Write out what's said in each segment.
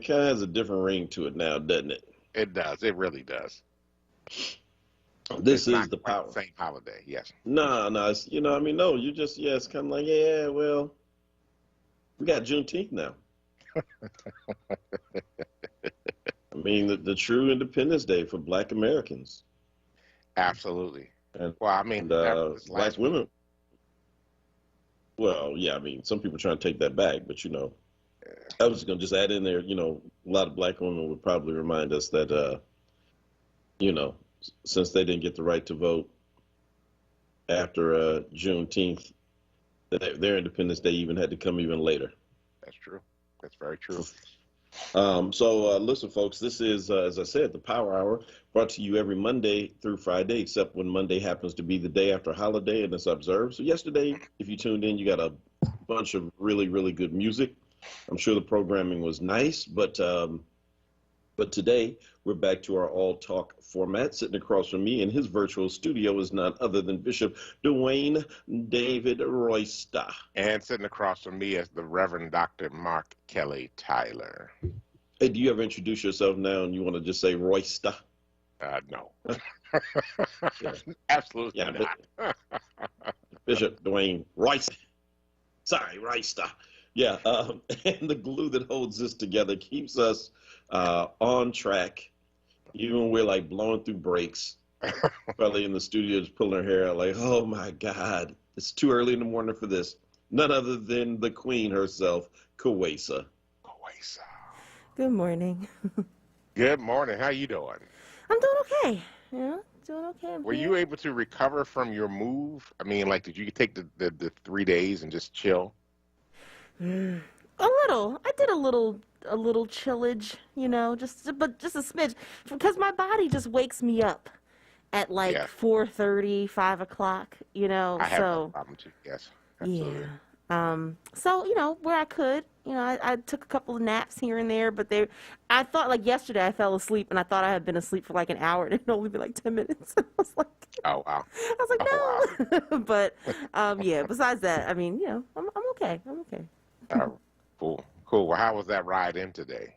kind of has a different ring to it now, doesn't it? It does. It really does. This It's is not the quite the power. same holiday. Yes. No, no, it's, I mean, no, you just, yeah, it's kind of like, yeah, well, we got Juneteenth now. I mean, the true Independence Day for Black Americans. Absolutely. And, Well, I mean, and that was this Black last week. women, well, yeah, I mean, some people trying to take that back, but, I was going to just add in there, a lot of Black women would probably remind us that, you know, since they didn't get the right to vote after Juneteenth, that their Independence Day even had to come even later. That's true. That's very true. Listen, folks, this is, as I said, the Power Hour, brought to you every Monday through Friday, except when Monday happens to be the day after a holiday and it's observed. So yesterday, if you tuned in, you got a bunch of really, really good music. I'm sure the programming was nice, but today we're back to our all talk format. Sitting across from me in his virtual studio is none other than Bishop Dwayne David Royster. And sitting across from me is the Reverend Dr. Mark Kelly Tyler. Hey, do you ever introduce yourself now and you want to just say Royster? No. Yeah, Absolutely yeah, not. Bishop Dwayne Royster. Sorry, Royster. Yeah, and the glue that holds this together keeps us on track, even when we're like blowing through brakes. Probably in the studio just pulling her hair out like, oh my God, it's too early in the morning for this. None other than the queen herself, Kawesa. Kawesa. Good morning. Good morning. How you doing? I'm doing okay. Doing okay. I'm Were here. you able to recover from your move? I mean, like, did you take the 3 days and just chill? A little. I did a little chillage, but just a smidge, because my body just wakes me up at like Yeah, 4:30, 5 o'clock. I have that So problem too. Yes, yeah. absolutely. So where I could, I took a couple of naps here and there, but I thought like yesterday I fell asleep and I thought I had been asleep for like an hour and it had only been like 10 minutes. Oh wow. I was Oh wow. like, no. But yeah. Besides that, I mean, I'm okay. I'm okay. Cool. Cool. Well, how was that ride in today?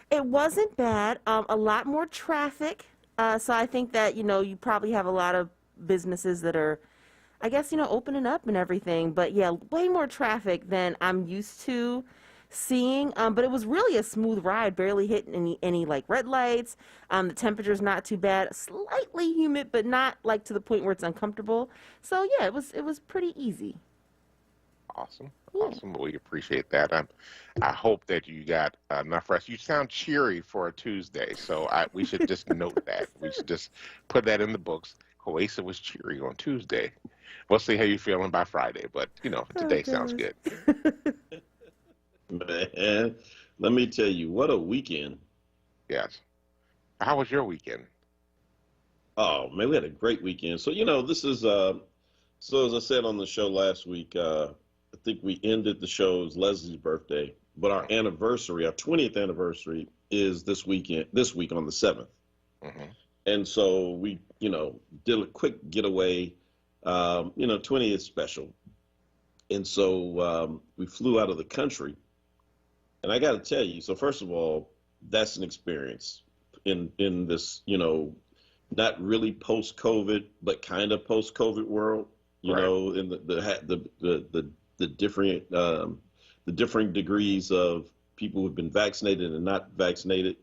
It wasn't bad. A lot more traffic. So I think that you probably have a lot of businesses that are, I guess, opening up and everything. But yeah, way more traffic than I'm used to seeing. But it was really a smooth ride, barely hitting any like red lights. The temperature's not too bad, slightly humid, but not like to the point where it's uncomfortable. So yeah, it was pretty easy. Awesome. Yeah. Awesome. We appreciate that. I hope that you got enough rest. You sound cheery for a Tuesday, so we should just note that. We should just put that in the books. Coesa was cheery on Tuesday. We'll see how you're feeling by Friday, but Oh today sounds gosh. good. Man, let me tell you, what a weekend. Yes. How was your weekend? Oh, man, we had a great weekend. So, this is, so as I said on the show last week, I think we ended the show, it was Leslie's birthday, but our anniversary, our 20th anniversary is this week on the 7th. Hmm. And so we, did a quick getaway. 20 is special. And so we flew out of the country. And I got to tell you, so first of all, that's an experience in this, not really post-COVID, but kind of post-COVID world, Right. in the different the differing degrees of people who've been vaccinated and not vaccinated.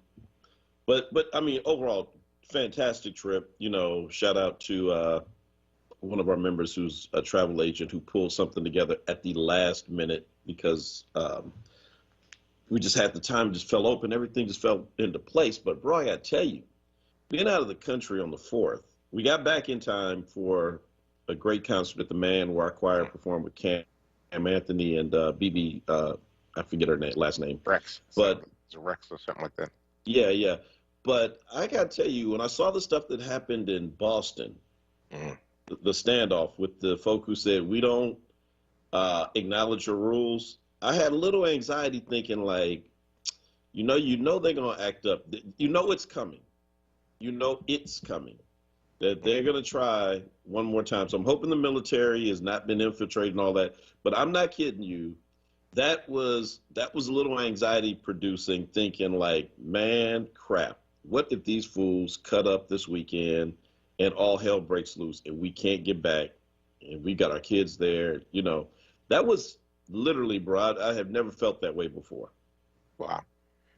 But I mean, overall, fantastic trip. Shout out to one of our members who's a travel agent who pulled something together at the last minute because we just had the time, just fell open, everything just fell into place. But bro, I gotta tell you, being out of the country on the 4th, we got back in time for a great concert at the Man where our choir performed with Cam Anthony and BB, I forget her last name. Rex. But It's a Rex or something like that. yeah, yeah. But I got to tell you, when I saw the stuff that happened in Boston, Mhm. the standoff with the folk who said, we don't acknowledge your rules, I had a little anxiety thinking like, they're going to act up. It's coming. It's coming. That they're going to try one more time. So I'm hoping the military has not been infiltrated and all that. But I'm not kidding you. that was a little anxiety producing, thinking like, man, crap, what if these fools cut up this weekend and all hell breaks loose and we can't get back and we got our kids there, that was literally, bro. I have never felt that way before. Wow.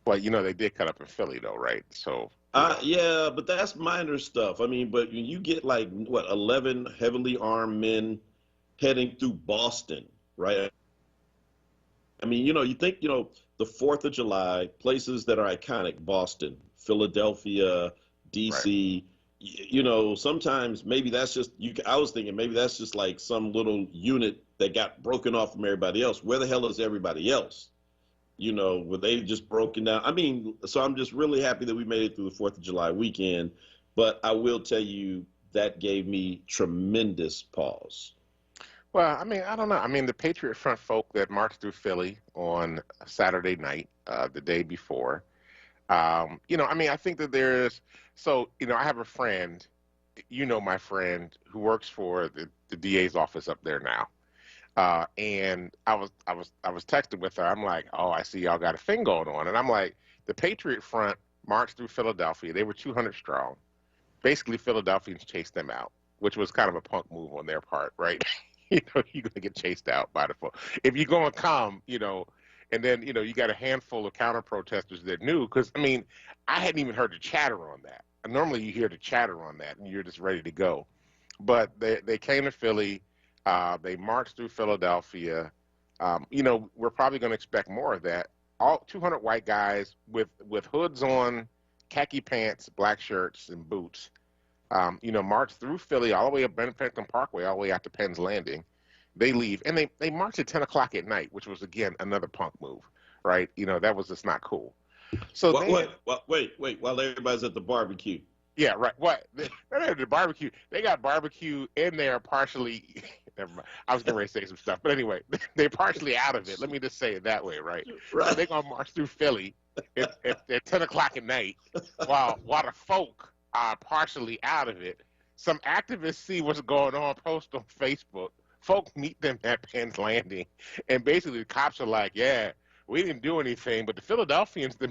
Well, they did cut up in Philly, though, right? So, Yeah, but that's minor stuff. I mean, but when you get like what 11 heavily armed men heading through Boston, right? I mean, you think, the 4th of July, places that are iconic, Boston, Philadelphia, right. DC, sometimes maybe that's just I was thinking maybe that's just like some little unit that got broken off from everybody else. Where the hell is everybody else? Were they just broken down? I mean, so I'm just really happy that we made it through the 4th of July weekend, but I will tell you that gave me tremendous pause. Well, I mean, I don't know. I mean, the Patriot Front folk that marched through Philly on Saturday night, the day before, I mean, I think that I have a friend, my friend who works for the DA's office up there now. And I was texting with her. I'm like, oh, I see y'all got a thing going on. And I'm like, the Patriot Front marched through Philadelphia. They were 200 strong. Basically, Philadelphians chased them out, which was kind of a punk move on their part, right? You're going to get chased out by the folk. If you're going to come, and then, you got a handful of counter protesters that knew, because, I mean, I hadn't even heard the chatter on that. Normally you hear the chatter on that and you're just ready to go. But they came to Philly. They marched through Philadelphia. We're probably going to expect more of that. All 200 white guys with hoods on, khaki pants, black shirts, and boots, march through Philly all the way up Benedictine Parkway, all the way out to Penn's Landing. They leave, and they march at 10 o'clock at night, which was, again, another punk move, right? That was just not cool. So wait, while everybody's at the barbecue. Yeah, right. What? They're at the barbecue. They got barbecue in there partially. Never mind. I was getting ready to say some stuff. But anyway, they're partially out of it. Let me just say it that way, right? Right. So they're going to march through Philly at 10 o'clock at night while the folk are partially out of it. Some activists see what's going on, post on Facebook. Folk meet them at Penn's Landing. And basically the cops are like, yeah, we didn't do anything, but the Philadelphians, the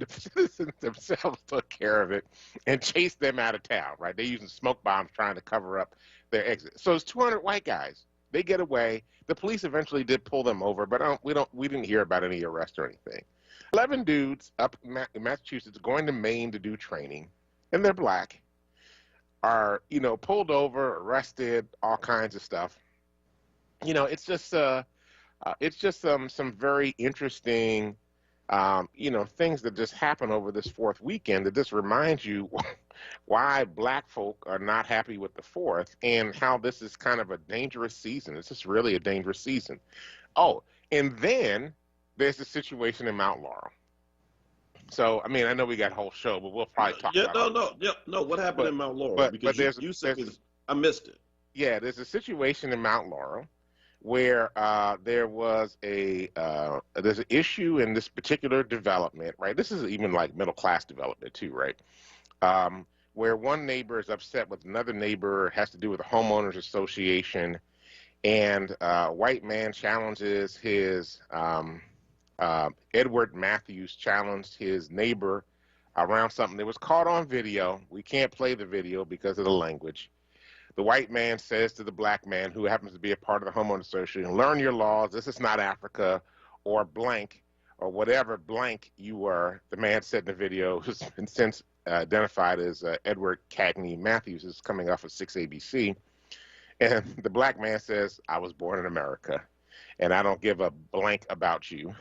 citizens themselves took care of it and chased them out of town, right? They're using smoke bombs trying to cover up their exit. So it's 200 white guys. They get away. The police eventually did pull them over, but we didn't hear about any arrest or anything. 11 dudes up in Massachusetts going to Maine to do training, and they're black, are, pulled over, arrested, all kinds of stuff. It's just some very interesting, things that just happen over this 4th weekend that just reminds you why black folk are not happy with the 4th and how this is kind of a dangerous season. It's just really a dangerous season. Oh, and then there's the situation in Mount Laurel. So, I mean, I know we got a whole show, but we'll probably talk about it. No. What happened in Mount Laurel? Because you said I missed it. Yeah, there's a situation in Mount Laurel where there was there's an issue in this particular development, right? This is even like middle class development too, right? Where one neighbor is upset with another neighbor, has to do with the homeowners association, and a white man challenges his Edward Matthews challenged his neighbor around something that was caught on video. We can't play the video because of the language. The white man says to the black man, who happens to be a part of the homeowner association, learn your laws. This is not Africa, or blank, or whatever blank you were. The man said in the video, who's been since identified as Edward Cagney Matthews, is coming off of 6ABC. And the black man says, I was born in America, and I don't give a blank about you.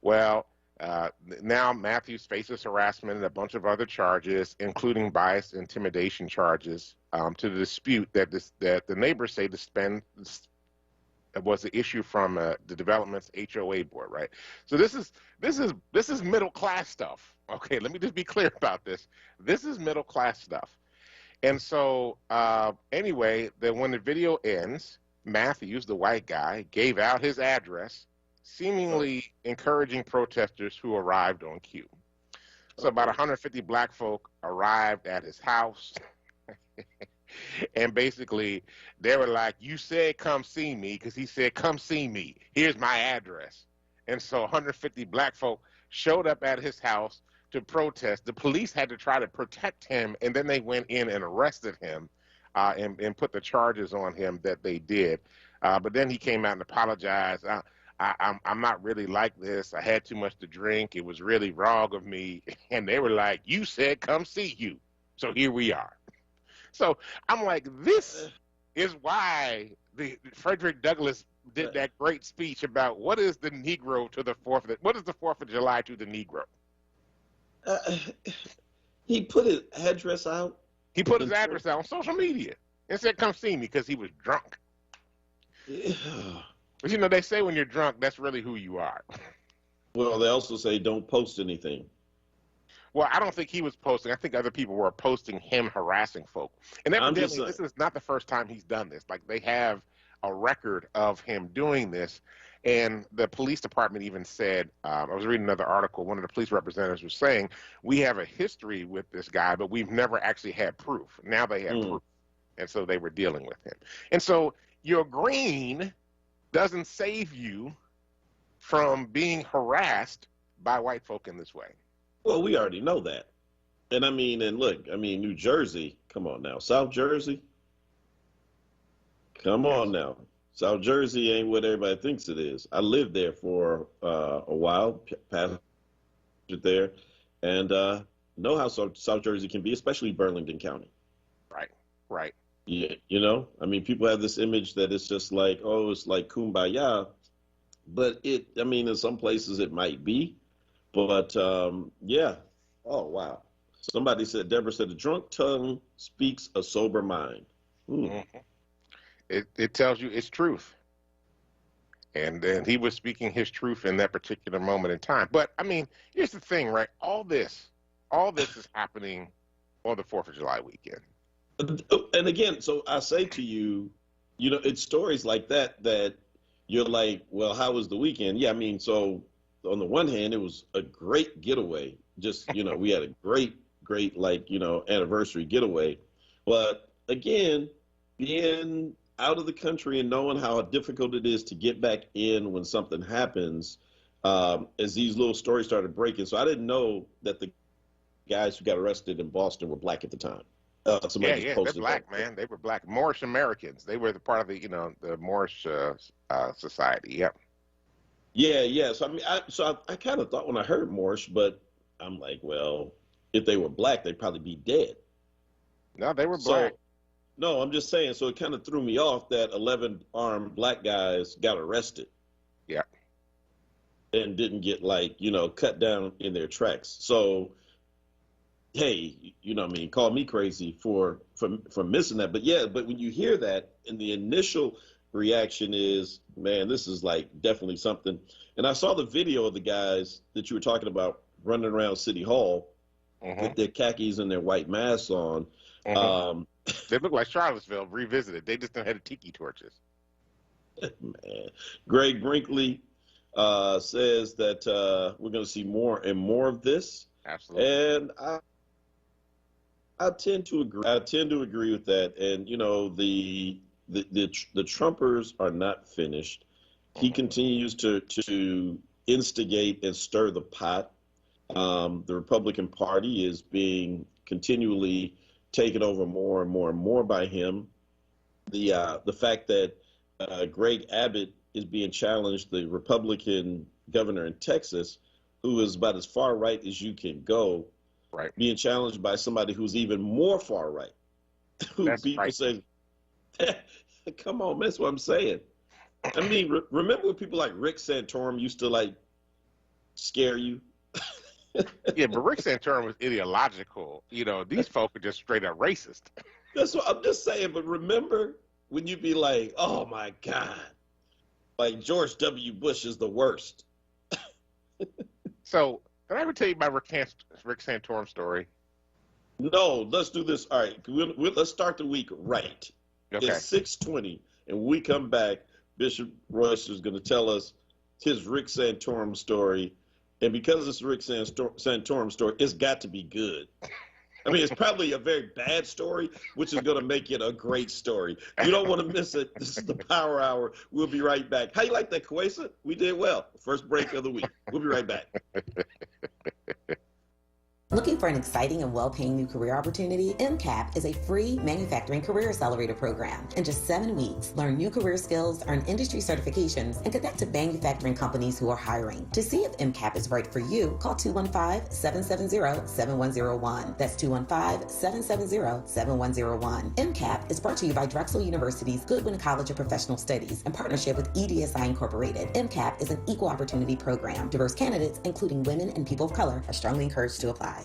Well, now Matthews faces harassment and a bunch of other charges, including bias intimidation charges, to the dispute that the neighbors say was the issue from the development's HOA board, right? So this is middle class stuff. Okay, let me just be clear about this. This is middle class stuff. And so anyway, then when the video ends, Matthews, the white guy, gave out his address, seemingly encouraging protesters who arrived on cue. So about 150 black folk arrived at his house. And basically, they were like, "You said come see me," because he said, "Come see me. Here's my address." And so 150 black folk showed up at his house to protest. The police had to try to protect him, and then they went in and arrested him and put the charges on him that they did. But then he came out and apologized. I'm not really like this. I had too much to drink. It was really wrong of me. And they were like, "You said come see you. So here we are." So I'm like, this is why the Frederick Douglass did that great speech about what is the Negro to the what is the 4th of July to the Negro? He put his address out. He put his address out on social media and said, "Come see me," because he was drunk. But you know, they say when you're drunk, that's really who you are. Well, they also say don't post anything. Well, I don't think he was posting. I think other people were posting him harassing folk. And evidently, this is not the first time he's done this. Like, they have a record of him doing this. And the police department even said, I was reading another article, one of the police representatives was saying, "We have a history with this guy, but we've never actually had proof." Now they have proof. And so they were dealing with him. And so your green doesn't save you from being harassed by white folk in this way. Well, we already know that. And I mean, and look, I mean, New Jersey, come on now. South Jersey, come on now. South Jersey ain't what everybody thinks it is. I lived there for a while, passed there, and know how South Jersey can be, especially Burlington County. Right. Yeah, you know, I mean, people have this image that it's just like, oh, it's like kumbaya, but I mean, in some places it might be, but yeah. Oh, wow. Somebody said, Deborah said, "A drunk tongue speaks a sober mind." Mm-hmm. It tells you its truth. And then he was speaking his truth in that particular moment in time. But I mean, here's the thing, right? All this is happening on the 4th of July weekend. And again, so I say to you, you know, it's stories like that you're like, well, how was the weekend? Yeah, I mean, so on the one hand, it was a great getaway. Just, you know, we had a great, like, you know, anniversary getaway. But again, being out of the country and knowing how difficult it is to get back in when something happens, as these little stories started breaking. So I didn't know that the guys who got arrested in Boston were black at the time. Yeah, they're black, man. They were black. Moorish Americans. They were the part of the, you know, the Moorish society. Yep. Yeah. So I mean, I kind of thought when I heard Moorish, but I'm like, well, if they were black, they'd probably be dead. No, they were black. No, I'm just saying. So it kind of threw me off that 11 armed black guys got arrested. Yeah. And didn't get, like, you know, cut down in their tracks. So, hey, you know what I mean, call me crazy for missing that. But yeah, but when you hear that and the initial reaction is, man, this is like definitely something. And I saw the video of the guys that you were talking about running around City Hall with their khakis and their white masks on. They look like Charlottesville revisited. They just don't have the tiki torches. Man. Greg Brinkley says that we're going to see more and more of this. Absolutely. And I tend to agree. I tend to agree with that. And you know, the Trumpers are not finished. He continues to instigate and stir the pot. The Republican Party is being continually taken over more and more and more by him. The fact that Greg Abbott is being challenged, the Republican governor in Texas, who is about as far right as you can go, right, being challenged by somebody who's even more far right. Who That's people right. say, come on, man, that's what I'm saying. I mean, remember when people like Rick Santorum used to like scare you? Yeah, but Rick Santorum was ideological. You know, these folk are just straight up racist. That's what I'm just saying. But remember when you'd be like, oh my God, like George W. Bush is the worst. So, did I ever tell you my Rick Santorum story? No, let's do this. All right, let's start the week right. Okay. It's 6:20, and when we come back, Bishop Royce is going to tell us his Rick Santorum story. And because it's Rick Santorum story, it's got to be good. I mean, it's probably a very bad story, which is going to make it a great story. You don't want to miss it. This is the Power Hour. We'll be right back. How you like that, Kwesa? We did well. First break of the week. We'll be right back. Looking for an exciting and well-paying new career opportunity? MCAP is a free manufacturing career accelerator program. In just 7 weeks, learn new career skills, earn industry certifications, and connect to manufacturing companies who are hiring. To see if MCAP is right for you, call 215-770-7101. That's 215-770-7101. MCAP is brought to you by Drexel University's Goodwin College of Professional Studies in partnership with EDSI Incorporated. MCAP is an equal opportunity program. Diverse candidates, including women and people of color, are strongly encouraged to apply.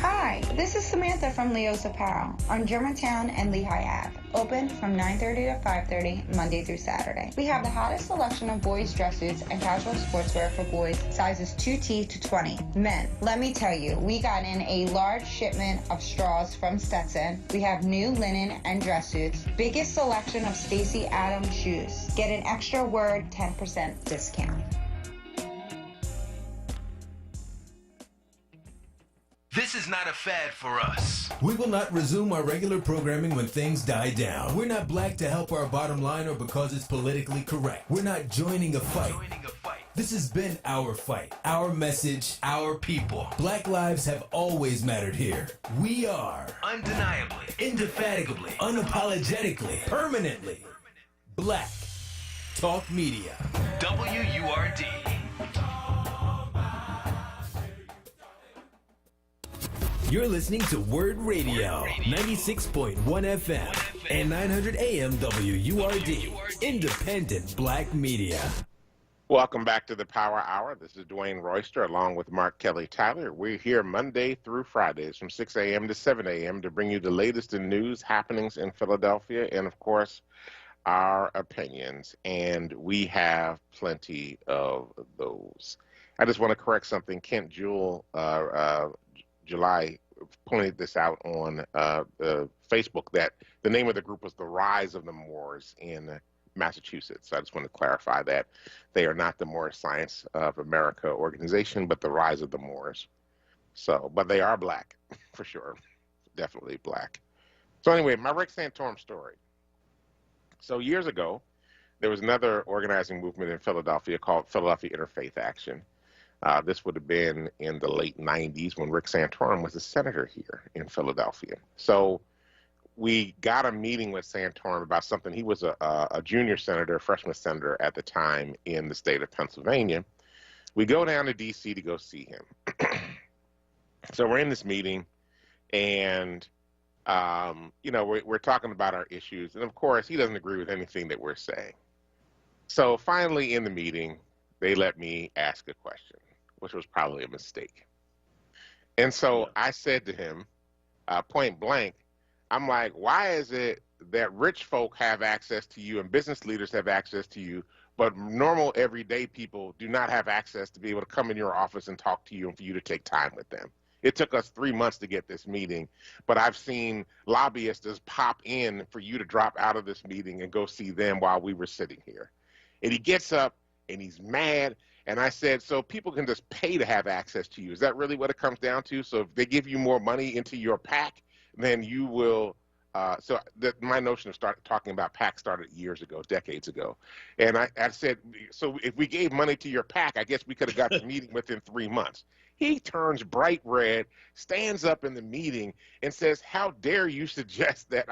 Hi, this is Samantha from Leo's Apparel on Germantown and Lehigh Ave. Open from 9:30 to 5:30 Monday through Saturday. We have the hottest selection of boys' dress suits and casual sportswear for boys sizes 2T to 20. Men, let me tell you, we got in a large shipment of straws from Stetson. We have new linen and dress suits. Biggest selection of Stacy Adams shoes. Get an extra WURD 10% discount. This is not a fad for us. We will not resume our regular programming when things die down. We're not black to help our bottom line or because it's politically correct. We're not joining a fight. This has been our fight, our message, our people. Black lives have always mattered here. We are Undeniably, indefatigably, unapologetically, permanently Black Talk Media. WURD. You're listening to WURD Radio, 96.1 FM and 900 AM WURD, independent Black media. Welcome back to the Power Hour. This is Dwayne Royster along with Mark Kelly Tyler. We're here Monday through Fridays from 6 a.m. to 7 a.m. to bring you the latest in news, happenings in Philadelphia, and, of course, our opinions. And we have plenty of those. I just want to correct something. Kent Jewell, July pointed this out on Facebook, that the name of the group was The Rise of the Moors in Massachusetts. So I just want to clarify that they are not the Moorish Science of America organization, but The Rise of the Moors. So, but they are black, for sure. Definitely black. So anyway, my Rick Santorum story. So years ago, there was another organizing movement in Philadelphia called Philadelphia Interfaith Action. This would have been in the late 90s when Rick Santorum was a senator here in Philadelphia. So we got a meeting with Santorum about something. He was a junior senator, freshman senator at the time in the state of Pennsylvania. We go down to D.C. to go see him. So we're in this meeting, and, we're talking about our issues. And, of course, he doesn't agree with anything that we're saying. So finally in the meeting, they let me ask a question, which was probably a mistake. And so I said to him, point blank, I'm like, why is it that rich folk have access to you and business leaders have access to you, but normal everyday people do not have access to be able to come in your office and talk to you and for you to take time with them? It took us 3 months to get this meeting, but I've seen lobbyists just pop in for you to drop out of this meeting and go see them while we were sitting here. And he gets up and he's mad. And I said, so people can just pay to have access to you. Is that really what it comes down to? So if they give you more money into your PAC, then you will. My notion of talking about PAC started years ago, decades ago. And I said, so if we gave money to your PAC, I guess we could have got the meeting within 3 months. He turns bright red, stands up in the meeting, and says, how dare you suggest that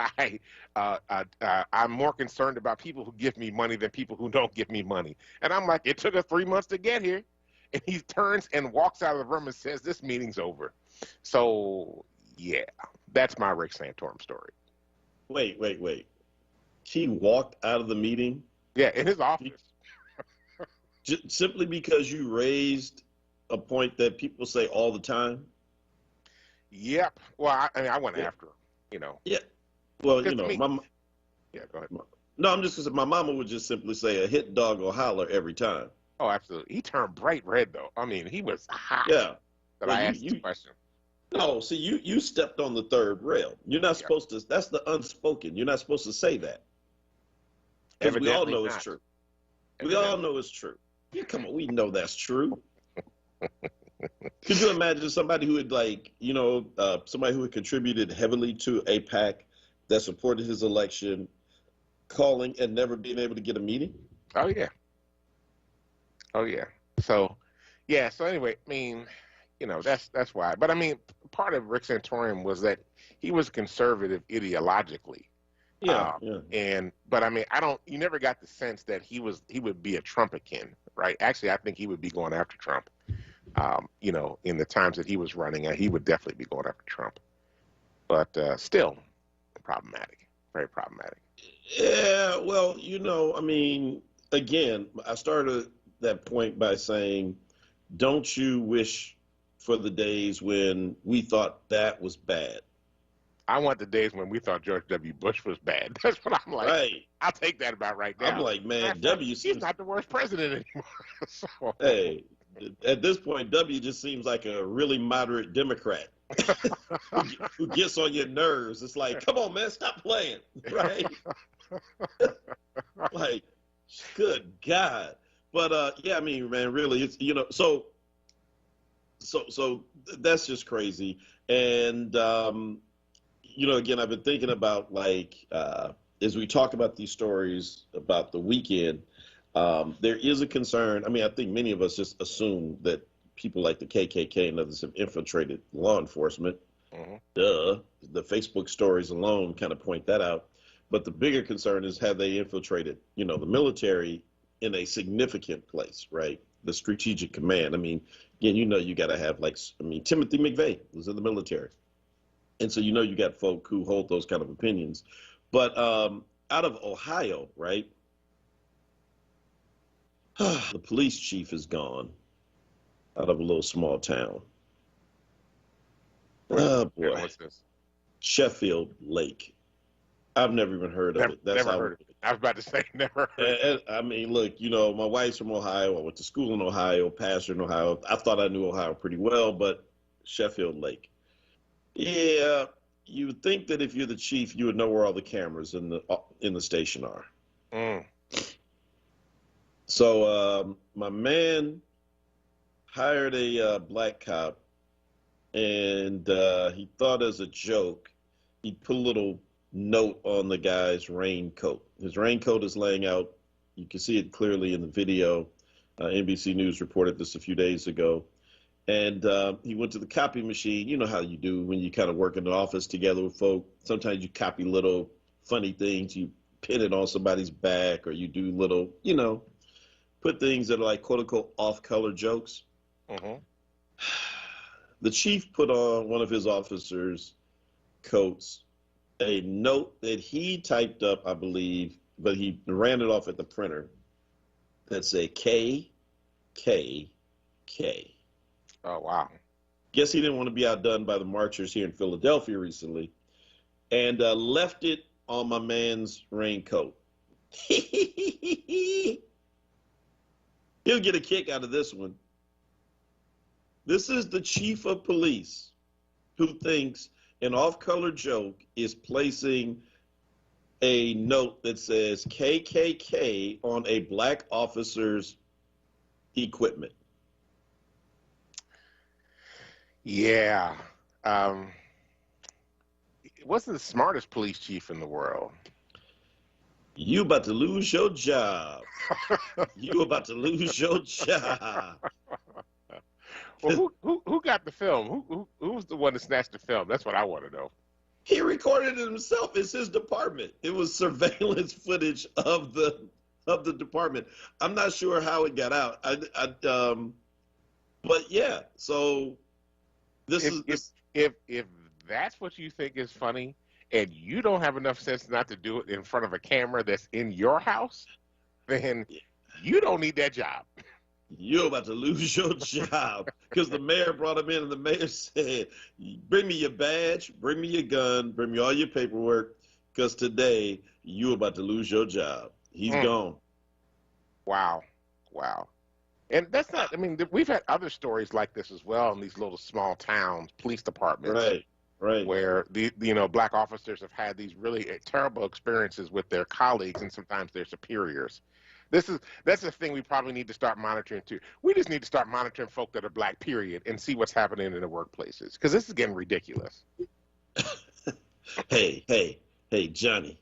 I'm more concerned about people who give me money than people who don't give me money. And I'm like, it took us 3 months to get here. And he turns and walks out of the room and says, this meeting's over. So, yeah, that's my Rick Santorum story. Wait. He walked out of the meeting? Yeah, in his office. Simply because you raised a point that people say all the time? Yep. Well, I went after him, Yeah. Well, yeah, go ahead. No, I'm just going to say, my mama would just simply say a hit dog will holler every time. Oh, absolutely. He turned bright red, though. I mean, he was hot. Yeah. That I asked the question. No, see, you stepped on the third rail. You're not supposed to. That's the unspoken. You're not supposed to say that. Because we all know it's true. We all know it's true. Yeah, come on, we know that's true. Could you imagine somebody who had somebody who had contributed heavily to a PAC that supported his election, calling and never being able to get a meeting? Oh yeah. Oh yeah. So, yeah. So anyway, I mean, that's why. But I mean, part of Rick Santorum was that he was conservative ideologically. Yeah. But I mean, you never got the sense that he would be a Trumpican, right? Actually, I think he would be going after Trump. In the times that he was running, he would definitely be going after Trump. But still problematic, very problematic. Yeah, well, I mean, again, I started that point by saying, don't you wish for the days when we thought that was bad? I want the days when we thought George W. Bush was bad. That's what I'm like. Right. I'll take that about right now. I'm like, man, he's not the worst president anymore. So. Hey, at this point, W just seems like a really moderate Democrat who gets on your nerves. It's like, come on, man, stop playing, right? Like, good God. But yeah, I mean, man, really, it's so that's just crazy. And again, I've been thinking about as we talk about these stories about the weekend. There is a concern. I mean, I think many of us just assume that people like the KKK and others have infiltrated law enforcement. Mm-hmm. Duh. The Facebook stories alone kind of point that out. But the bigger concern is, have they infiltrated, the military in a significant place, right? The strategic command. I mean, again, you got to have Timothy McVeigh was in the military. And so, you got folk who hold those kind of opinions. But out of Ohio, right? The police chief is gone out of a little small town. Oh, boy. What's this? Sheffield Lake. I've never even heard of it. Never heard of it. I was about to say never heard. I mean, look, my wife's from Ohio. I went to school in Ohio, pastor in Ohio. I thought I knew Ohio pretty well, but Sheffield Lake. Yeah, you would think that if you're the chief, you would know where all the cameras in the station are. Mm. So my man hired a black cop, and he thought as a joke, he'd put a little note on the guy's raincoat. His raincoat is laying out. You can see it clearly in the video. NBC News reported this a few days ago. And he went to the copy machine. You know how you do when you kind of work in an office together with folk. Sometimes you copy little funny things. You pin it on somebody's back, or you do little, put things that are like quote unquote off-color jokes. Mm-hmm. The chief put on one of his officers' coats a note that he typed up, I believe, but he ran it off at the printer that said K, K, K. Oh, wow. Guess he didn't want to be outdone by the marchers here in Philadelphia recently, and left it on my man's raincoat. He'll get a kick out of this one. This is the chief of police who thinks an off-color joke is placing a note that says KKK on a black officer's equipment. Yeah. It wasn't the smartest police chief in the world. You about to lose your job. You about to lose your job. Well, who got the film? Who was the one that snatched the film? That's what I want to know. He recorded it himself. It's his department. It was surveillance footage of the department. I'm not sure how it got out. But yeah. So if that's what you think is funny, and you don't have enough sense not to do it in front of a camera that's in your house, then you don't need that job. You're about to lose your job, because the mayor brought him in, and the mayor said, bring me your badge, bring me your gun, bring me all your paperwork, because today you're about to lose your job. He's gone. Wow. And that's not, I mean, we've had other stories like this as well in these little small towns, police departments. Right. Where black officers have had these really terrible experiences with their colleagues and sometimes their superiors. That's the thing we probably need to start monitoring too. We just need to start monitoring folk that are black, period, and see what's happening in the workplaces because this is getting ridiculous. Hey, Johnny.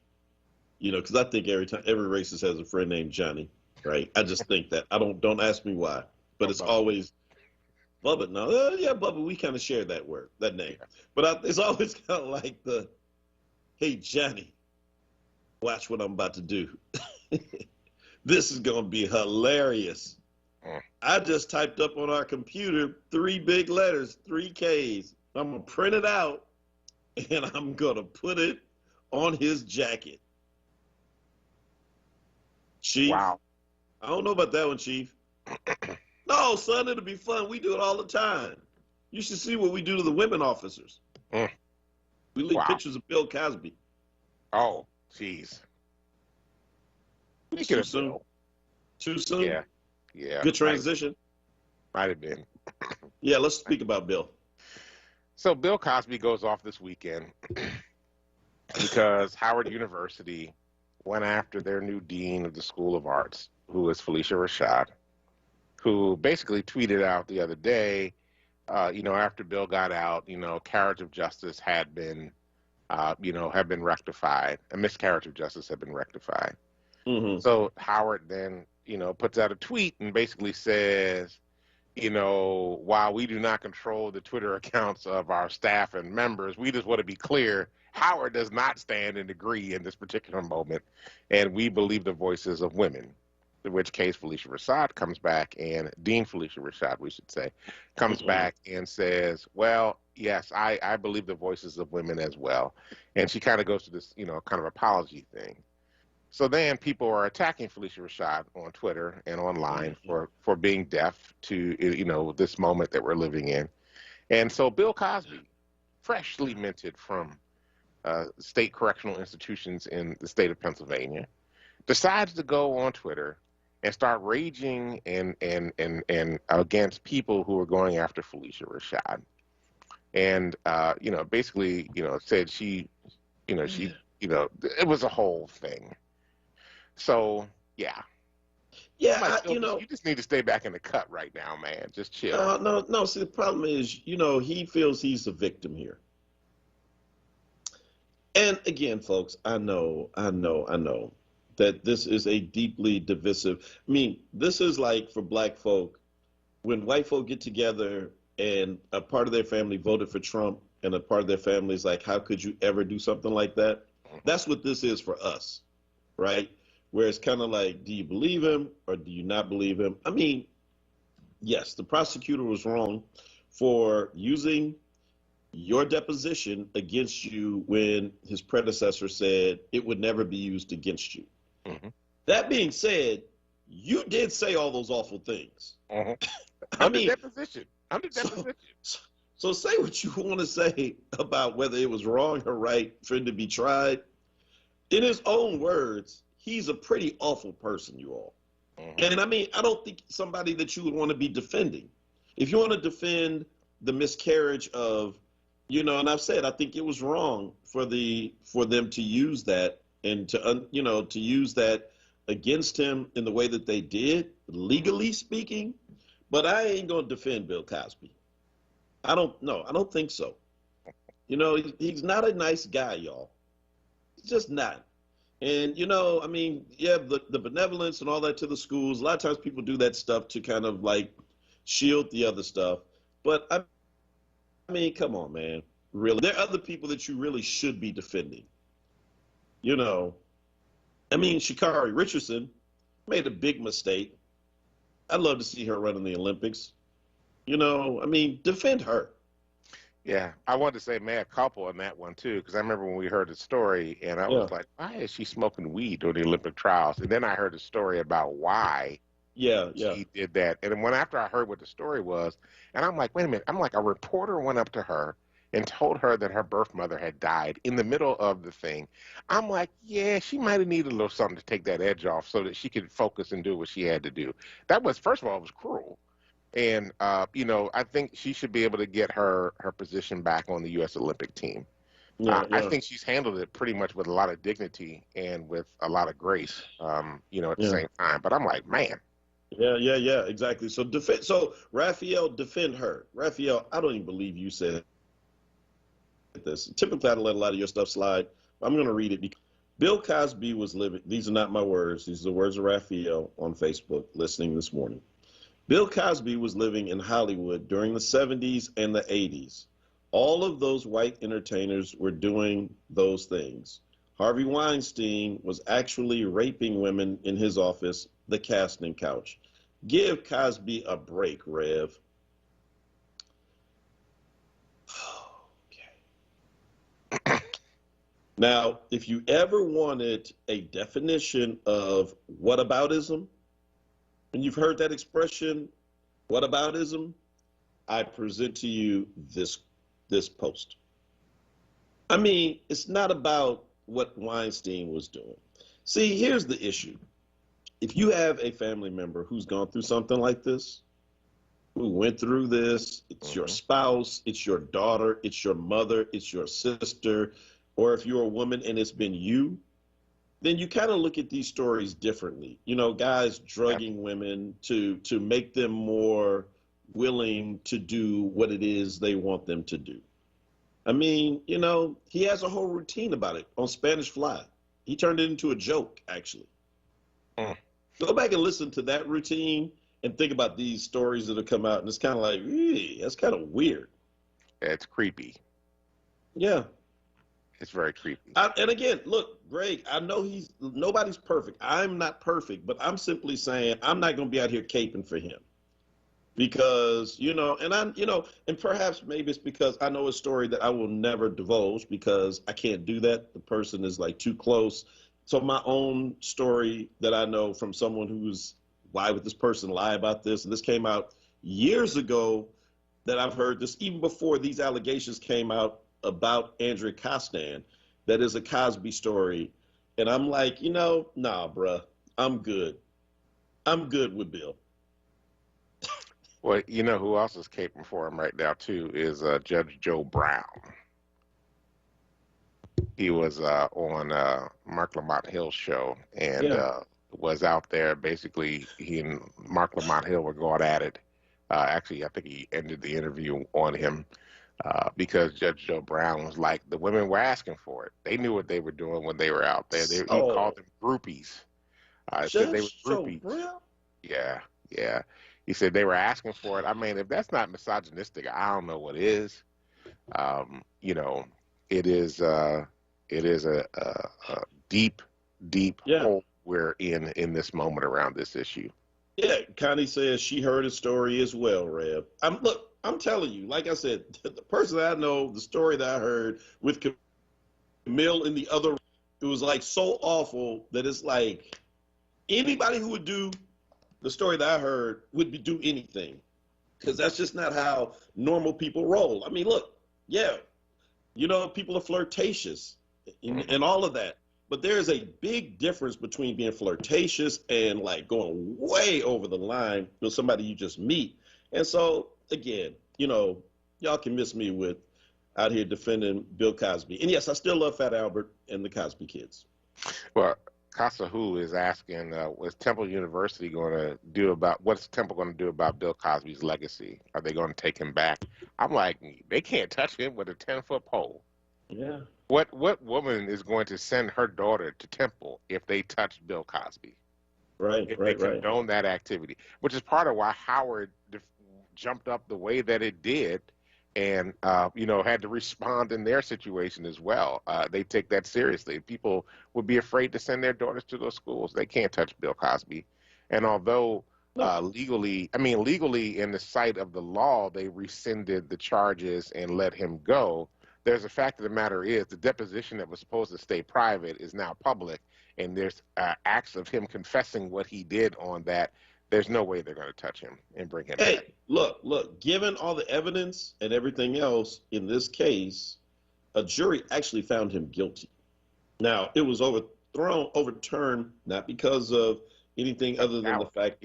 Because I think every racist has a friend named Johnny, right? I just think that. Don't ask me why, but it's always Bubba. No, yeah, Bubba. We kind of share that name, but it's always kind of like hey, Johnny, watch what I'm about to do. This is gonna be hilarious. I just typed up on our computer 3 big letters, 3 Ks. I'm gonna print it out, and I'm gonna put it on his jacket. Chief. Wow. I don't know about that one, Chief. No, son, it'll be fun. We do it all the time. You should see what we do to the women officers. We leave pictures of Bill Cosby. Oh, jeez. Too soon. Too soon? Yeah. Good transition. Might have been. Yeah, let's speak about Bill. So Bill Cosby goes off this weekend because Howard University went after their new dean of the School of Arts, who is Felicia Rashad, who basically tweeted out the other day, after Bill got out, carriage of justice had been rectified. A miscarriage of justice had been rectified. Mm-hmm. So Howard then, puts out a tweet and basically says, while we do not control the Twitter accounts of our staff and members, we just want to be clear, Howard does not stand and agree in this particular moment, and we believe the voices of women, in which case Felicia Rashad comes back, and Dean Felicia Rashad, we should say, comes back and says, well, yes, I believe the voices of women as well. And she kind of goes to this, kind of apology thing. So then people are attacking Felicia Rashad on Twitter and online for being deaf to, this moment that we're living in. And so Bill Cosby, freshly minted from state correctional institutions in the state of Pennsylvania, decides to go on Twitter and start raging and against people who are going after Felicia Rashad. And, basically, said it was a whole thing. So, yeah. Yeah, you just need to stay back in the cut right now, man. Just chill. No. See, the problem is, he feels he's a victim here. And again, folks, I know that this is a deeply divisive. I mean, this is like for black folk, when white folk get together and a part of their family voted for Trump and a part of their family is like, how could you ever do something like that? That's what this is for us, right? Where it's kind of like, do you believe him or do you not believe him? I mean, yes, the prosecutor was wrong for using your deposition against you when his predecessor said it would never be used against you. Mm-hmm. That being said, you did say all those awful things. Mm-hmm. Under deposition. So say what you want to say about whether it was wrong or right for him to be tried. In his own words, he's a pretty awful person, you all. Mm-hmm. And I mean, I don't think somebody that you would want to be defending. If you want to defend the miscarriage of, and I've said, I think it was wrong for them to use that and to use that against him in the way that they did, legally speaking. But I ain't going to defend Bill Cosby. I don't think so. He's not a nice guy, y'all. He's just not. And, I mean, yeah, the benevolence and all that to the schools, a lot of times people do that stuff to kind of like shield the other stuff. But I mean, come on, man. Really, there are other people that you really should be defending. I mean, Sha'Carri Richardson made a big mistake. I'd love to see her run in the Olympics. I mean, defend her. Yeah, I wanted to say mea culpa on that one too, because I remember when we heard the story, and I was like, "Why is she smoking weed during the Olympic trials?" And then I heard the story about why. She did that, and then after I heard what the story was, and I'm like, "Wait a minute!" I'm like, a reporter went up to her and told her that her birth mother had died in the middle of the thing. I'm like, yeah, she might have needed a little something to take that edge off so that she could focus and do what she had to do. That was, first of all, it was cruel. And, I think she should be able to get her position back on the U.S. Olympic team. Yeah, I yeah, think she's handled it pretty much with a lot of dignity and with a lot of grace, at the yeah. same time. But I'm like, man, Yeah, exactly. So Raphael, defend her. Raphael, I don't even believe you said this. Typically, I'd let a lot of your stuff slide. I'm going to read it because Bill Cosby was living. These are not my words. These are the words of Raphael on Facebook listening this morning. Bill Cosby was living in Hollywood during the 70s and the 80s. All of those white entertainers were doing those things. Harvey Weinstein was actually raping women in his office, the casting couch. Give Cosby a break, Rev. Okay. Now, if you ever wanted a definition of whataboutism, and you've heard that expression, whataboutism, I present to you this post. I mean, it's not about what Weinstein was doing. See, here's the issue. If you have a family member who's gone through something like this, who went through this, it's your spouse, it's your daughter, it's your mother, it's your sister, or if you're a woman and it's been you, then you kind of look at these stories differently. You know, guys drugging women to make them more willing to do what it is they want them to do. I mean, you know, he has a whole routine about it on Spanish Fly. He turned it into a joke, actually. Go back and listen to that routine and think about these stories that have come out, and it's kind of like, that's kind of weird. it's creepy. Yeah. It's very creepy. And again, look, Greg, I know nobody's perfect. I'm not perfect, but I'm simply saying I'm not going to be out here caping for him. Because, and perhaps maybe it's because I know a story that I will never divulge because I can't do that. The person is like too close. So my own story that I know from someone who's, why would this person lie about this? And this came out years ago that I've heard this, even before these allegations came out about Andrea Costan. That is a Cosby story. And I'm like, nah, bruh, I'm good. I'm good with Bill. Well, you know who else is caping for him right now, too, is Judge Joe Brown. He was on Mark Lamont Hill's show and was out there. Basically, he and Mark Lamont Hill were going at it. Actually, I think he ended the interview on him because Judge Joe Brown was like, the women were asking for it. They knew what they were doing when they were out there. He called them groupies. Said they were groupies. Yeah. He said they were asking for it. I mean, if that's not misogynistic, I don't know what is. It is a deep hole we're in this moment around this issue. Yeah, Connie says she heard a story as well, Rev. I'm telling you, like I said, the person that I know, the story that I heard with Camille in the other, it was like so awful that it's like anybody who would do the story that I heard would do anything, because that's just not how normal people roll. I mean, look, people are flirtatious and all of that, but there is a big difference between being flirtatious and like going way over the line with somebody you just meet. And so again, y'all can miss me with out here defending Bill Cosby. And yes, I still love Fat Albert and the Cosby Kids. Well, Casa Who is asking, what's Temple University going to do about Bill Cosby's legacy? Are they going to take him back? I'm like, they can't touch him with a 10-foot pole. Yeah. What woman is going to send her daughter to Temple if they touch Bill Cosby? Right. They condone that activity, which is part of why Howard jumped up the way that it did and, had to respond in their situation as well. They take that seriously. People would be afraid to send their daughters to those schools. They can't touch Bill Cosby. And although legally in the sight of the law, they rescinded the charges and let him go, there's a fact of the matter is the deposition that was supposed to stay private is now public, and there's acts of him confessing what he did on that. There's no way they're going to touch him and bring him back. Look, given all the evidence and everything else in this case, a jury actually found him guilty. Now, it was overturned, not because of anything other than the fact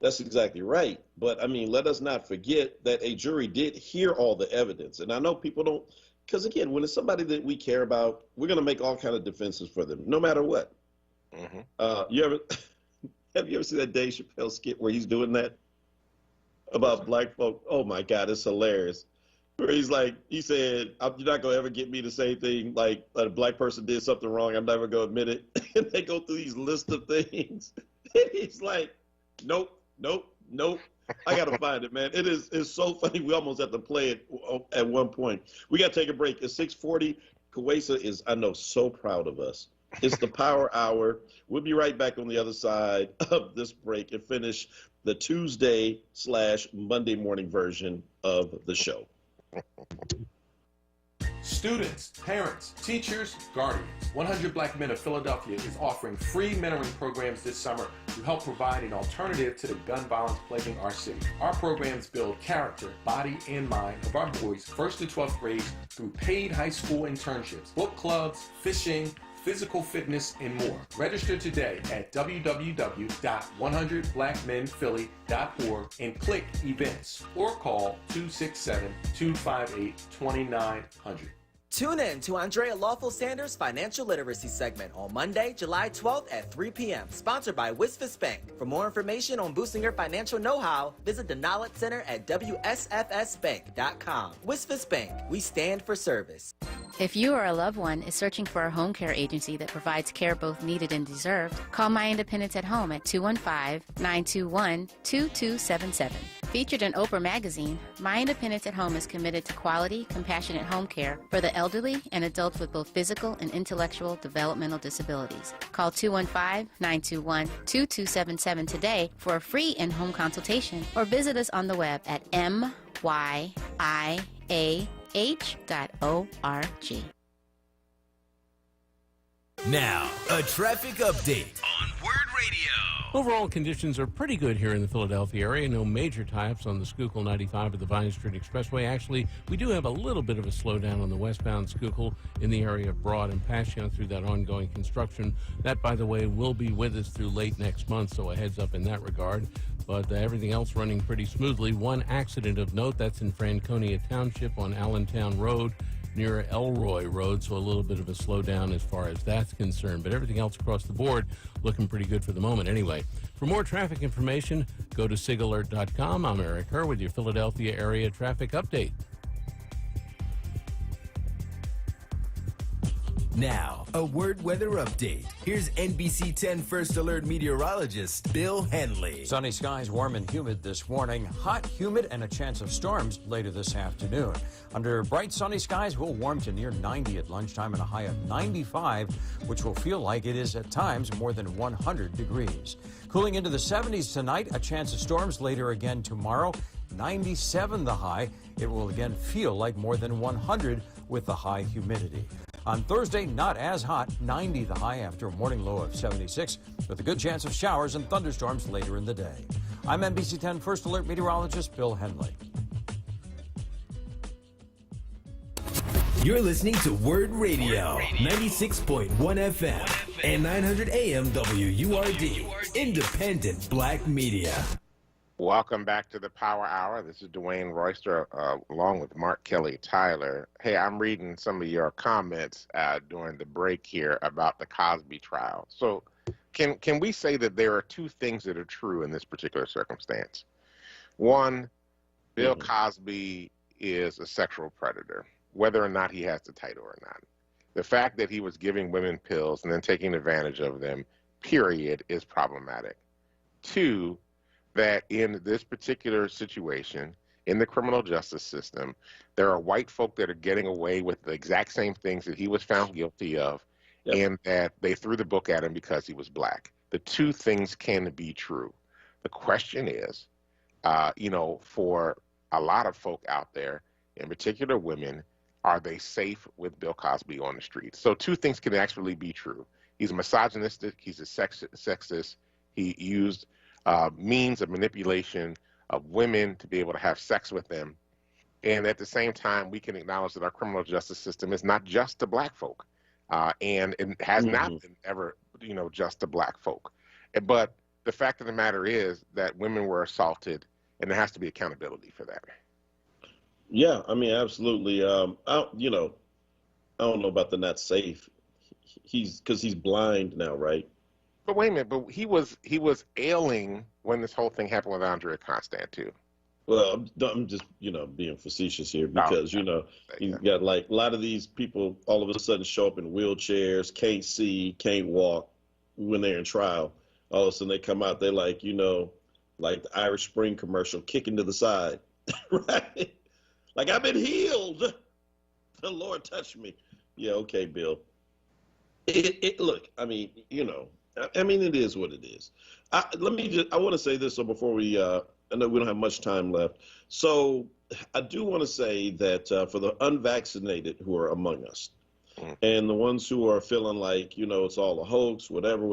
That's exactly right. But I mean, let us not forget that a jury did hear all the evidence. And I know people don't, because again, when it's somebody that we care about, we're going to make all kind of defenses for them, no matter what. You ever have you ever seen that Dave Chappelle skit where he's doing that about black folk? Oh my God, it's hilarious. Where he's like, he said, "You're not gonna ever get me to say thing like a black person did something wrong. I'm never gonna admit it." And they go through these list of things. And he's like, "Nope, nope, nope." I gotta find it, man. It's so funny. We almost have to play it at one point. We gotta take a break. It's 6:40. Kuwaisa is, I know, so proud of us. It's the Power Hour. We'll be right back on the other side of this break and finish the Tuesday/Monday morning version of the show. Students, parents, teachers, guardians, 100 Black Men of Philadelphia is offering free mentoring programs this summer to help provide an alternative to the gun violence plaguing our city. Our programs build character, body, and mind of our boys 1st to 12th grades through paid high school internships, book clubs, fishing, physical fitness, and more. Register today at www.100blackmenphilly.org and click events or call 267-258-2900. Tune in to Andrea Lawful Sanders' Financial Literacy segment on Monday, July 12th at 3 p.m., sponsored by Wisfis Bank. For more information on boosting your financial know-how, visit the Knowledge Center at WSFSbank.com. Wisfis Bank, we stand for service. If you or a loved one is searching for a home care agency that provides care both needed and deserved, call My Independence at Home at 215-921-2277. Featured in Oprah Magazine, My Independence at Home is committed to quality, compassionate home care for the elderly and adults with both physical and intellectual developmental disabilities. Call 215-921-2277 today for a free in-home consultation or visit us on the web at myIAH.org. Now, a traffic update on WURD Radio. Overall conditions are pretty good here in the Philadelphia area. No major tie-ups on the Schuylkill 95 or the Vine Street Expressway. Actually, we do have a little bit of a slowdown on the westbound Schuylkill in the area of Broad and Passyunk through that ongoing construction. That, by the way, will be with us through late next month, so a heads up in that regard. But everything else running pretty smoothly. One accident of note, that's in Franconia Township on Allentown Road near Elroy Road, so a little bit of a slowdown as far as that's concerned. But everything else across the board looking pretty good for the moment anyway. For more traffic information, go to sigalert.com. I'm Eric Herr with your Philadelphia area traffic update. Now, a WURD weather update. Here's NBC 10 First Alert meteorologist Bill Henley. Sunny skies, warm and humid this morning. Hot, humid, and a chance of storms later this afternoon. Under bright sunny skies, we'll warm to near 90 at lunchtime and a high of 95, which will feel like it is at times more than 100 degrees. Cooling into the 70s tonight, a chance of storms later again tomorrow. 97 the high. It will again feel like more than 100 with the high humidity. On Thursday, not as hot, 90 the high after a morning low of 76, with a good chance of showers and thunderstorms later in the day. I'm NBC 10 First Alert meteorologist Bill Henley. You're listening to WURD Radio, 96.1 FM and 900 AM WURD, independent black media. Welcome back to the Power Hour. This is Dwayne Royster along with Mark Kelly Tyler. Hey, I'm reading some of your comments during the break here about the Cosby trial. So can we say that there are two things that are true in this particular circumstance? One, Bill Cosby is a sexual predator, whether or not he has the title or not. The fact that he was giving women pills and then taking advantage of them, period, is problematic. Two, that in this particular situation, in the criminal justice system, there are white folk that are getting away with the exact same things that he was found guilty of, and that they threw the book at him because he was black. The two things can be true. The question is, for a lot of folk out there, in particular women, are they safe with Bill Cosby on the street? So two things can actually be true. He's misogynistic, he's a sexist, he used means of manipulation of women to be able to have sex with them. And at the same time, we can acknowledge that our criminal justice system is not just to black folk. And it has not been ever, just to black folk. But the fact of the matter is that women were assaulted, and there has to be accountability for that. Yeah, I mean, absolutely. I don't know about the not safe. Because he's blind now, right? But wait a minute, but he was ailing when this whole thing happened with Andrea Constant too. Well, I'm just, being facetious here because, you got like a lot of these people all of a sudden show up in wheelchairs, can't see, can't walk when they're in trial. All of a sudden they come out, they're like, like the Irish Spring commercial, kicking to the side, right? Like, I've been healed. The Lord touched me. Yeah, okay, Bill. Look, I mean, it is what it is. I want to say this, so before we, I know we don't have much time left. So I do want to say that for the unvaccinated who are among us, and the ones who are feeling like, it's all a hoax, whatever,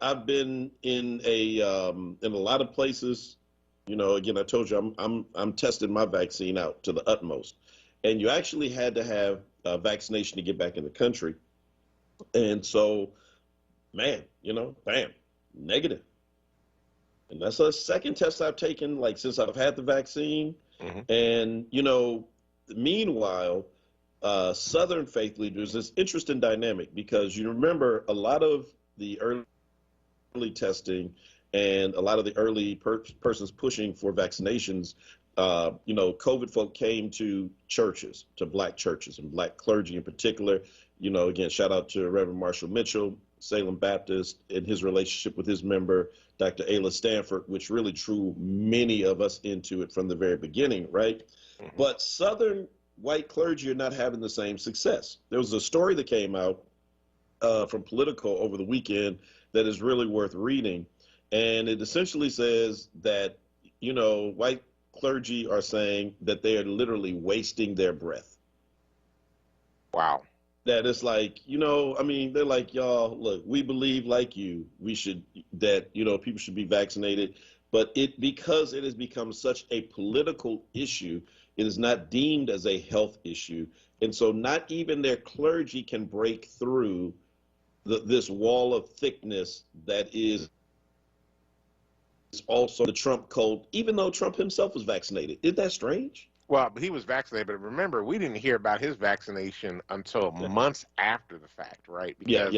I've been in a lot of places. Again, I told you I'm testing my vaccine out to the utmost, and you actually had to have a vaccination to get back in the country. And so, man, bam, negative. And that's the second test I've taken, like, since I've had the vaccine. And, meanwhile, Southern faith leaders, this interesting dynamic, because you remember a lot of the early testing and a lot of the early persons pushing for vaccinations, COVID folk came to churches, to black churches and black clergy in particular. Again, shout out to Reverend Marshall Mitchell, Salem Baptist, and his relationship with his member, Dr. Ayla Stanford, which really drew many of us into it from the very beginning, right? But Southern white clergy are not having the same success. There was a story that came out from Politico over the weekend that is really worth reading. And it essentially says that, white clergy are saying that they are literally wasting their breath. Wow. That it's like, they're like, y'all, look, we believe like you, people should be vaccinated. But because it has become such a political issue, it is not deemed as a health issue. And so not even their clergy can break through this wall of thickness that is also the Trump cult, even though Trump himself was vaccinated. Isn't that strange? Well, he was vaccinated, but remember, we didn't hear about his vaccination until months after the fact, right? Because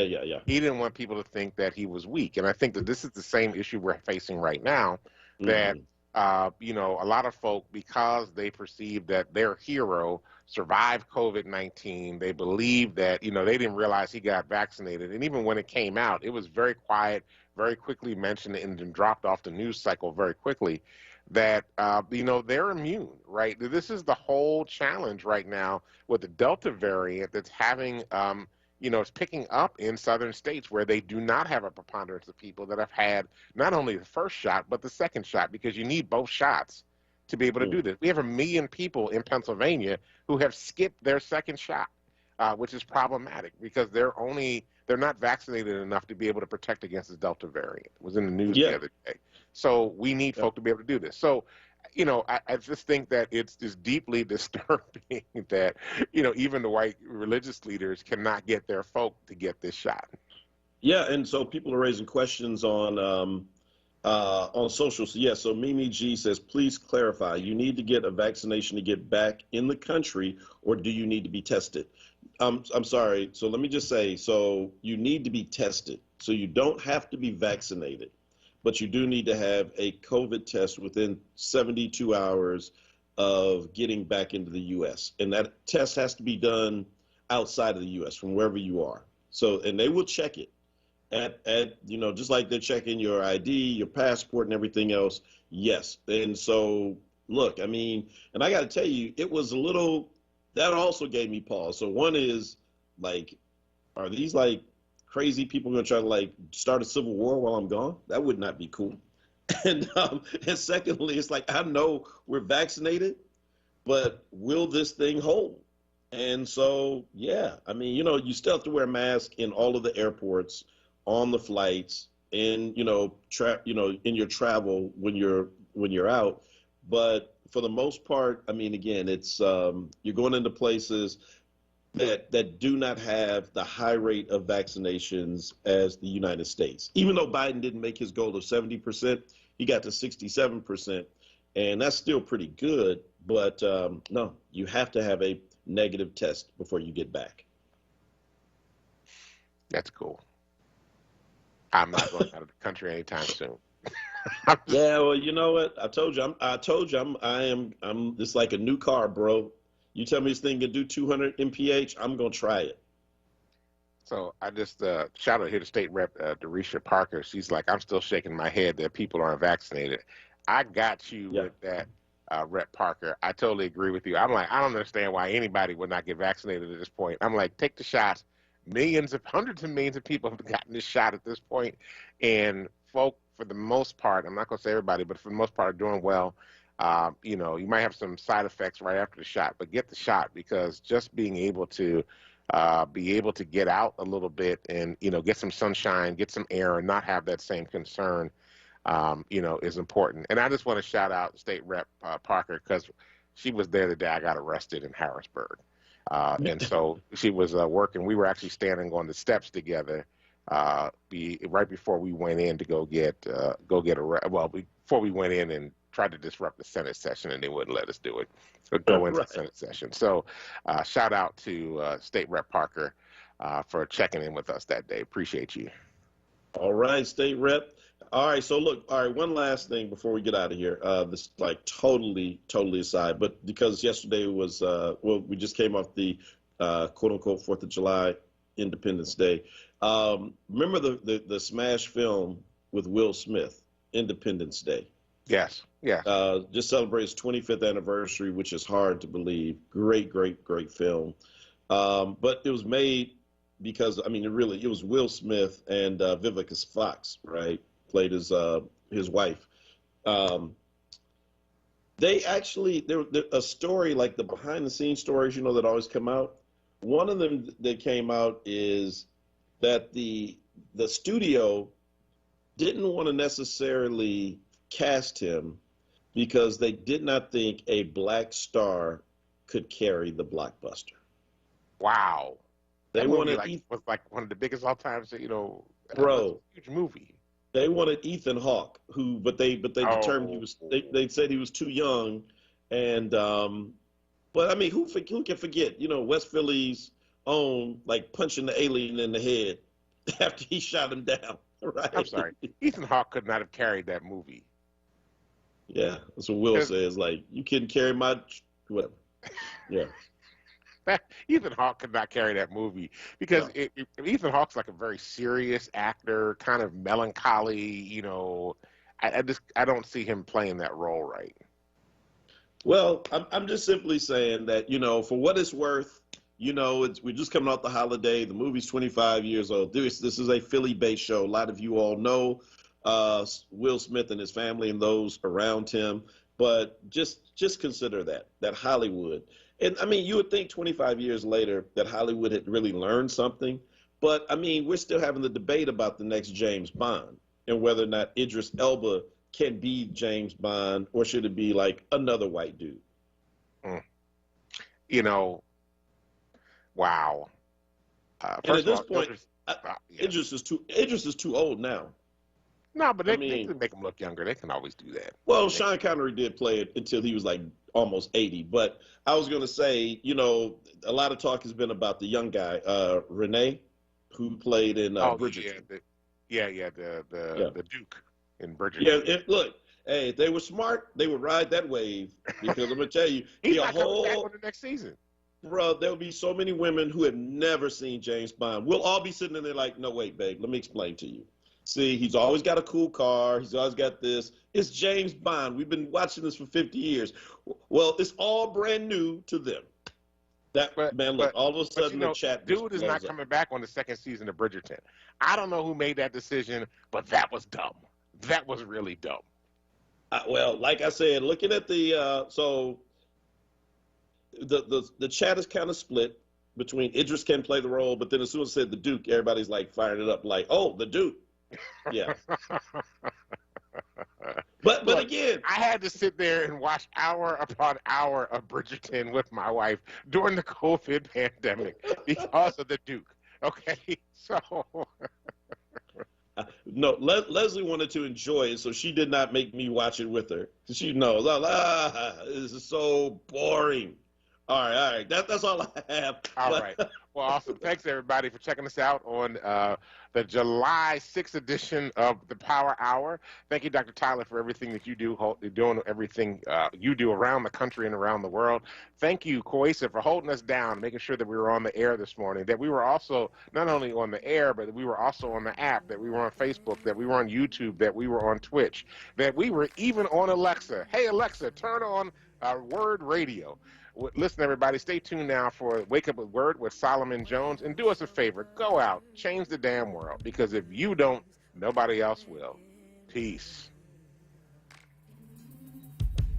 he didn't want people to think that he was weak. And I think that this is the same issue we're facing right now, that, a lot of folk, because they perceive that their hero survived COVID-19, they believe that, they didn't realize he got vaccinated. And even when it came out, it was very quiet, very quickly mentioned, and then dropped off the news cycle very quickly, that, they're immune, right? This is the whole challenge right now with the Delta variant that's having, it's picking up in southern states where they do not have a preponderance of people that have had not only the first shot, but the second shot, because you need both shots to be able to do this. We have 1 million people in Pennsylvania who have skipped their second shot, which is problematic because they're not vaccinated enough to be able to protect against the Delta variant. It was in the news the other day. So we need folk to be able to do this. So, I just think that it's just deeply disturbing that, even the white religious leaders cannot get their folk to get this shot. Yeah, and so people are raising questions on social. So Mimi G says, please clarify, you need to get a vaccination to get back in the country, or do you need to be tested? I'm sorry. So let me just say, so you need to be tested. So you don't have to be vaccinated, but you do need to have a COVID test within 72 hours of getting back into the U.S. And that test has to be done outside of the U.S. from wherever you are. So, and they will check it at just like they're checking your ID, your passport, and everything else. Yes. And so, look, and I got to tell you, it was that also gave me pause. So one is like, are these like crazy people going to try to start a civil war while I'm gone? That would not be cool. And secondly, it's like, I know we're vaccinated, but will this thing hold? And so, yeah, you still have to wear a mask in all of the airports, on the flights, in in your travel when you're out. But for the most part, again, it's you're going into places. that do not have the high rate of vaccinations as the United States. Even though Biden didn't make his goal of 70%, he got to 67%, and that's still pretty good. But no, you have to have a negative test before you get back. That's cool. I'm not going out of the country anytime soon. Yeah, well, you know what? I told you, I'm it's like a new car, bro. You tell me this thing can do 200 mph, I'm gonna try it. So I just shout out here to State Rep Derisha Parker. She's like, I'm still shaking my head that people aren't vaccinated. I got you with that, Rep Parker. I totally agree with you. I'm like, I don't understand why anybody would not get vaccinated at this point. I'm like, take the shots. Hundreds of millions of people have gotten this shot at this point, and folk, for the most part, I'm not going to say everybody, but for the most part, are doing well. You know, you might have some side effects right after the shot, but get the shot, because just being able to get out a little bit and, you know, get some sunshine, get some air, and not have that same concern, you know, is important. And I just want to shout out State Rep Parker, because she was there the day I got arrested in Harrisburg. And so she was working. We were actually standing on the steps together right before we went in to go get before we went in and tried to disrupt the Senate session, and they wouldn't let us do it, or go into the Senate session. So shout out to State Rep Parker for checking in with us that day. Appreciate you. All right, State Rep. All right, so look, all right, one last thing before we get out of here. This like totally aside, but because yesterday was, we just came off the quote unquote 4th of July, Independence Day. Remember the smash film with Will Smith, Independence Day? Yes, yes. Just celebrates 25th anniversary, which is hard to believe. Great film. But it was made because, I mean, it was Will Smith and Vivica Fox, right? Played his wife. They actually, there a story, like the behind the scenes stories, you know, that always come out. One of them that came out is that the studio didn't want to necessarily cast him because they did not think a black star could carry the blockbuster. Wow. They wanted was like one of the biggest all time, you know, bro, huge movie. They wanted Ethan Hawke, but they determined they said he was too young, and but I mean, who can forget? You know, West Philly's own, like, punching the alien in the head after he shot him down. Right? I'm sorry, Ethan Hawke could not have carried that movie. Yeah, that's what Will says. Like, you couldn't carry my whatever. Yeah. Ethan Hawke could not carry that movie because Ethan Hawke's like a very serious actor, kind of melancholy. You know, I don't see him playing that role right. Well, I'm just simply saying that, you know, for what it's worth, you know, we're just coming off the holiday. The movie's 25 years old. This is a Philly-based show. A lot of you all know Will Smith and his family and those around him, but just consider that Hollywood. And I mean, you would think 25 years later that Hollywood had really learned something, but I mean, we're still having the debate about the next James Bond and whether or not Idris Elba can be James Bond, or should it be like another white dude? You know, wow. And at this point, Idris is too old now. No, but they can make him look younger. They can always do that. Well, Sean Connery did play it until he was like almost 80. But I was going to say, you know, a lot of talk has been about the young guy, Renee, who played in Bridgerton. The Duke in Bridgerton. Yeah, look, hey, if they were smart, they would ride that wave, because I'm going to tell you, he's not coming back on the next season. Bro, there'll be so many women who have never seen James Bond. We'll all be sitting in there like, no, wait, babe, let me explain to you. See, he's always got a cool car. He's always got this. It's James Bond. We've been watching this for 50 years. Well, it's all brand new to them. All of a sudden, the chat. Dude is not coming back on the second season of Bridgerton. I don't know who made that decision, but that was dumb. That was really dumb. Well, like I said, looking at the the chat is kind of split between Idris can play the role, but then as soon as I said the Duke, everybody's like firing it up, like, oh, the Duke. Yeah. But Look, again, I had to sit there and watch hour upon hour of Bridgerton with my wife during the COVID pandemic because of the Duke. Okay, so no, Leslie wanted to enjoy it, so she did not make me watch it with her. She knows, this is so boring. All right, that's all I have. all right. Well, awesome. Thanks, everybody, for checking us out on the July 6th edition of the Power Hour. Thank you, Dr. Tyler, for everything that you do, doing everything you do around the country and around the world. Thank you, Koisa, for holding us down, making sure that we were on the air this morning, that we were also not only on the air, but that we were also on the app, that we were on Facebook, that we were on YouTube, that we were on Twitch, that we were even on Alexa. Hey, Alexa, turn on WURD Radio. Listen, everybody, stay tuned now for Wake Up with WURD with Solomon Jones. And do us a favor. Go out. Change the damn world. Because if you don't, nobody else will. Peace.